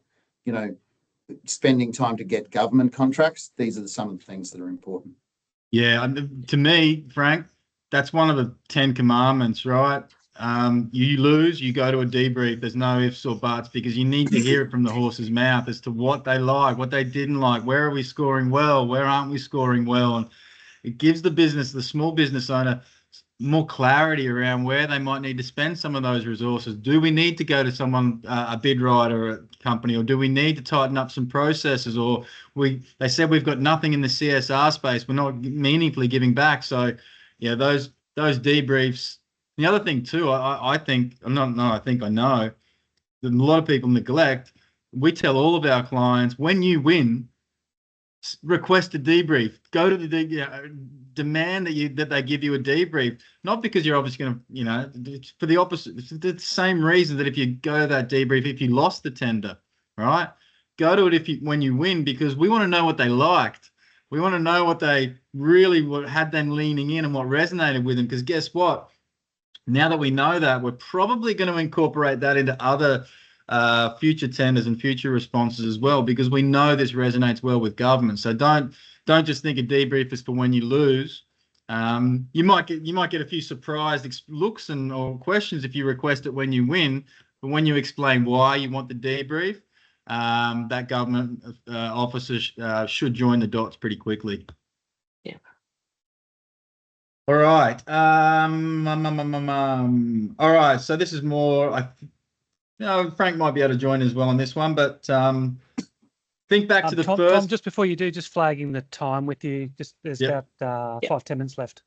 spending time to get government contracts, these are some of the things that are important. Yeah, to me, Frank, that's one of the 10 commandments, right? You lose, you go to a debrief. There's no ifs or buts, because you need to hear it from the horse's mouth as to what they like, what they didn't like, where are we scoring well, where aren't we scoring well. And it gives the small business owner, more clarity around where they might need to spend some of those resources. Do we need to go to someone, a bid writer, a company, or do we need to tighten up some processes? Or they said we've got nothing in the CSR space, we're not meaningfully giving back. So yeah, those debriefs. The other thing too, I know that a lot of people neglect. We tell all of our clients, when you win, request a debrief. Go to the demand that they give you a debrief. Not because you're obviously going to, it's for the opposite. It's the same reason that if you go to that debrief, if you lost the tender, right, go to it when you win, because we want to know what they liked. We want to know what they really had them leaning in and what resonated with them. Because guess what? Now that we know that, we're probably going to incorporate that into other future tenders and future responses as well, because we know this resonates well with government. So don't just think a debrief is for when you lose. You might get a few surprised looks or questions if you request it when you win, but when you explain why you want the debrief, that government officer should join the dots pretty quickly. Yeah. All right. All right. So this is more. Frank might be able to join as well on this one, but think back to the Tom, first. Tom, just before you do, just flagging the time with you. There's Yep. about 5-10 minutes left.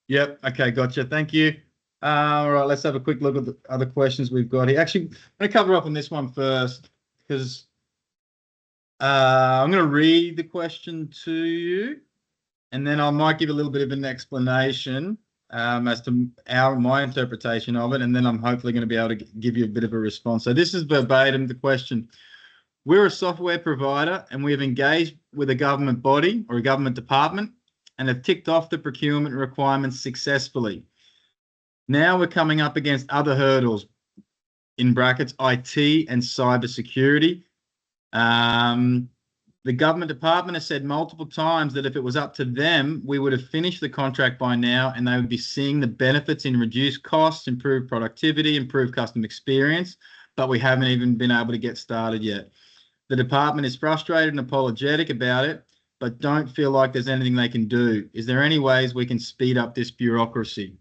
Yep. Okay. Gotcha. Thank you. All right. Let's have a quick look at the other questions we've got here. Actually, I'm going to cover up on this one first because I'm going to read the question to you, and then I might give a little bit of an explanation as to my interpretation of it, and then I'm hopefully going to be able to give you a bit of a response. So this is verbatim the question. We're a software provider and we have engaged with a government body or a government department and have ticked off the procurement requirements successfully. Now we're coming up against other hurdles, in brackets, IT and cyber security. The government department has said multiple times that if it was up to them, we would have finished the contract by now and they would be seeing the benefits in reduced costs, improved productivity, improved customer experience, but we haven't even been able to get started yet. The department is frustrated and apologetic about it, but don't feel like there's anything they can do. Is there any ways we can speed up this bureaucracy?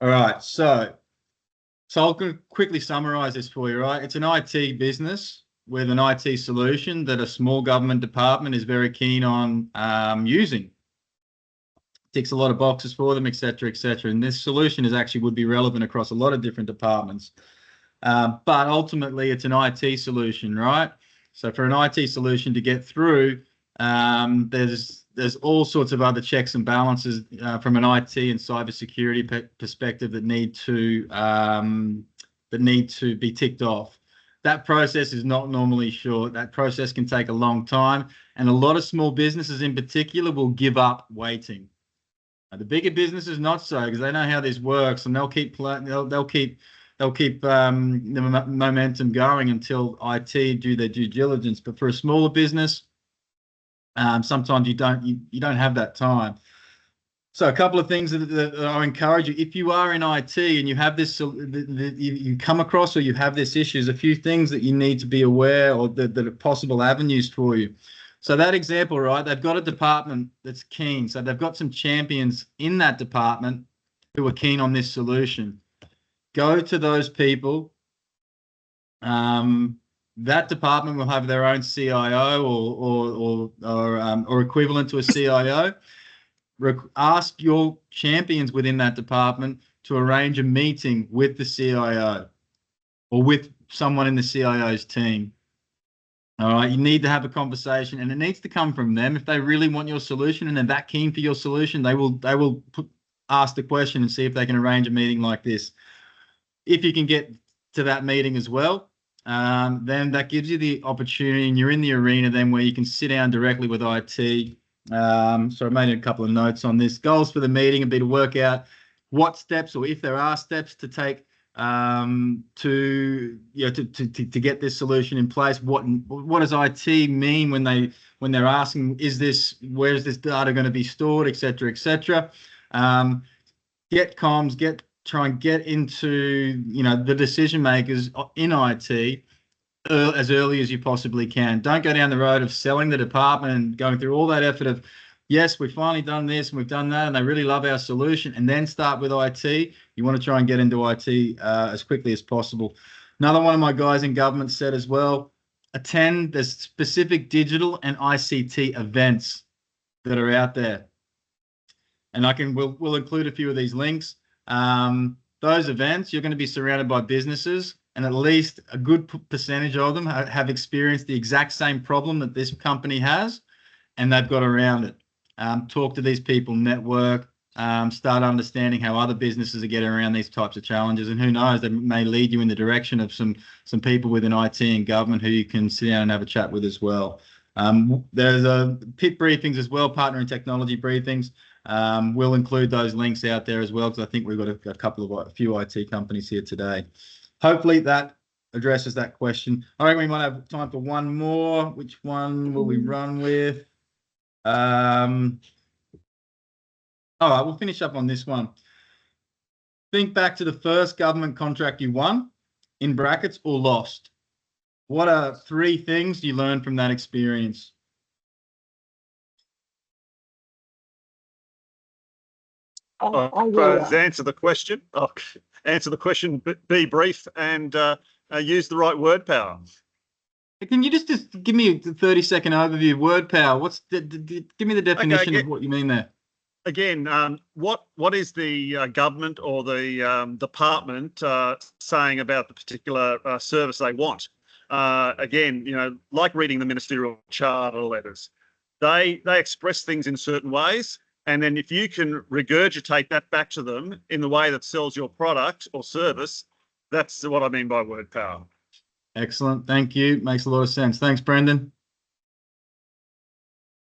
All right, so I'll quickly summarize this for you, right? It's an IT business with an IT solution that a small government department is very keen on using. Ticks a lot of boxes for them, et cetera, et cetera. And this solution would be relevant across a lot of different departments. But ultimately, it's an IT solution, right? So for an IT solution to get through, there's all sorts of other checks and balances from an IT and cybersecurity perspective that need to be ticked off. That process is not normally short. That process can take a long time, and a lot of small businesses in particular will give up waiting. The bigger businesses not so, because they know how this works, and they'll keep the momentum going until IT do their due diligence. But for a smaller business, sometimes you don't have that time. So a couple of things that I encourage you, if you are in IT and you have this, you come across or you have this issues, a few things that you need to be aware or that are possible avenues for you. So that example, right, they've got a department that's keen. So they've got some champions in that department who are keen on this solution. Go to those people. That department will have their own CIO or equivalent to a CIO. Ask your champions within that department to arrange a meeting with the CIO or with someone in the CIO's team. All right, you need to have a conversation, and it needs to come from them. If they really want your solution and they're that keen for your solution, they will ask the question and see if they can arrange a meeting like this. If you can get to that meeting as well, then that gives you the opportunity, and you're in the arena then where you can sit down directly with IT. So I made a couple of notes on this. Goals for the meeting would be to work out what steps, or if there are steps to take to get this solution in place. What does IT mean when they're asking, where's this data going to be stored, et cetera, et cetera. Get comms, try and get into the decision makers in IT as early as you possibly can. Don't go down the road of selling the department and going through all that effort of, yes, we've finally done this and we've done that and they really love our solution, and then start with IT. You want to try and get into IT as quickly as possible. Another one of my guys in government said as well, attend the specific digital and ICT events that are out there. And we'll include a few of these links. Those events, you're going to be surrounded by businesses, and at least a good percentage of them have experienced the exact same problem that this company has, and they've got around it. Talk to these people, network, start understanding how other businesses are getting around these types of challenges, and who knows, they may lead you in the direction of some people within IT and government who you can sit down and have a chat with as well. There's PIT briefings as well, partner and technology briefings. We'll include those links out there as well, because I think we've got a few IT companies here today. Hopefully that addresses that question. I reckon we might have time for one more. Which one will we run with? All right, we'll finish up on this one. Think back to the first government contract you won, in brackets, or lost. What are 3 things you learned from that experience? I will. Answer the question. Answer the question. Be brief and use the right word power. Can you just give me a 30-second overview of word power? Give me the definition of what you mean there. Again, what is the government or the department saying about the particular service they want? Again, like reading the ministerial charter letters, they express things in certain ways, and then if you can regurgitate that back to them in the way that sells your product or service, that's what I mean by word power. Excellent, thank you. Makes a lot of sense. Thanks, Brenden.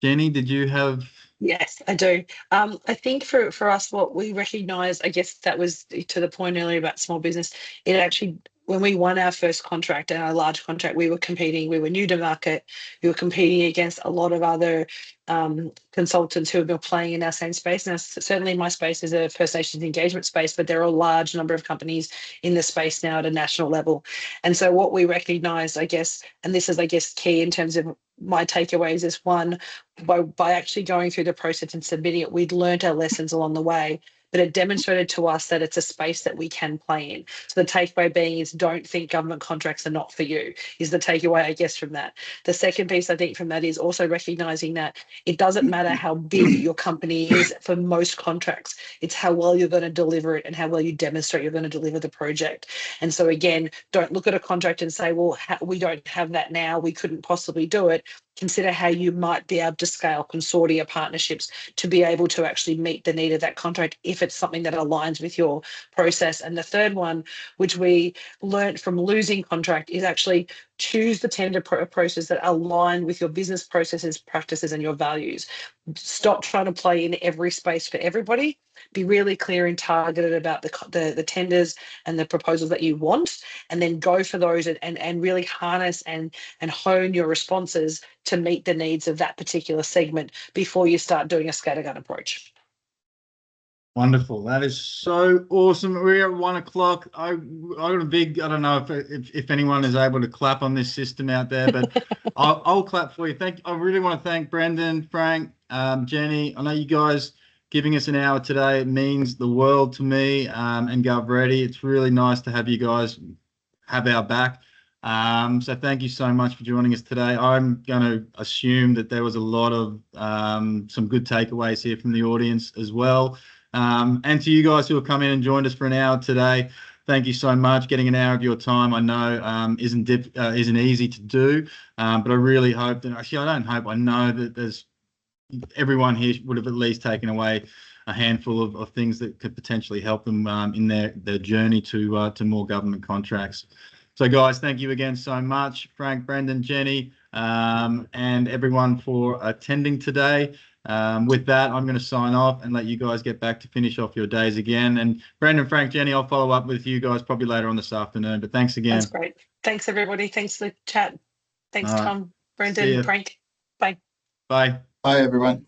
Jenni, did you have? Yes, I do. I think for us, what we recognise, I guess that was to the point earlier about small business, it actually, when we won our first contract and our large contract, we were new to market, we were competing against a lot of other consultants who have been playing in our same space. Now, certainly my space is a First Nations engagement space, but there are a large number of companies in the space now at a national level. And so what we recognised, I guess, and this is, I guess, key in terms of my takeaways, is one, by actually going through the process and submitting it, we'd learned our lessons along the way, but it demonstrated to us that it's a space that we can play in. So the takeaway being is, don't think government contracts are not for you, is the takeaway, I guess, from that. The second piece I think from that is also recognising that it doesn't matter how big your company is for most contracts, it's how well you're going to deliver it and how well you demonstrate you're going to deliver the project. And so again, don't look at a contract and say, well, we don't have that now, we couldn't possibly do it. Consider how you might be able to scale consortia partnerships to be able to actually meet the need of that contract if it's something that aligns with your process. And the third one, which we learned from losing contract, is actually choose the tender process that align with your business processes, practices, and your values. Stop trying to play in every space for everybody. Be really clear and targeted about the tenders and the proposals that you want, and then go for those and really harness and hone your responses to meet the needs of that particular segment before you start doing a scattergun approach. Wonderful. That is so awesome. We're at 1 o'clock. I got a big, I don't know if anyone is able to clap on this system out there, but I'll clap for you. I really want to thank Brenden, Frank, Jenni. I know you guys giving us an hour today. It means the world to me, and Gov Ready. It's really nice to have you guys have our back. So thank you so much for joining us today. I'm going to assume that there was a lot of some good takeaways here from the audience as well. And to you guys who have come in and joined us for an hour today, thank you so much. Getting an hour of your time, I know, isn't easy to do, but I really hope that, actually, I don't hope, I know that everyone here would have at least taken away a handful of things that could potentially help them in their journey to more government contracts. So guys, thank you again so much, Frank, Brenden, Jenni, and everyone for attending today. With that, I'm going to sign off and let you guys get back to finish off your days again. And Brenden, Frank, Jenni, I'll follow up with you guys probably later on this afternoon. But thanks again. That's great. Thanks, everybody. Thanks for the chat. Thanks, All right. Tom, Brenden, Frank. Bye. Bye. Bye, everyone.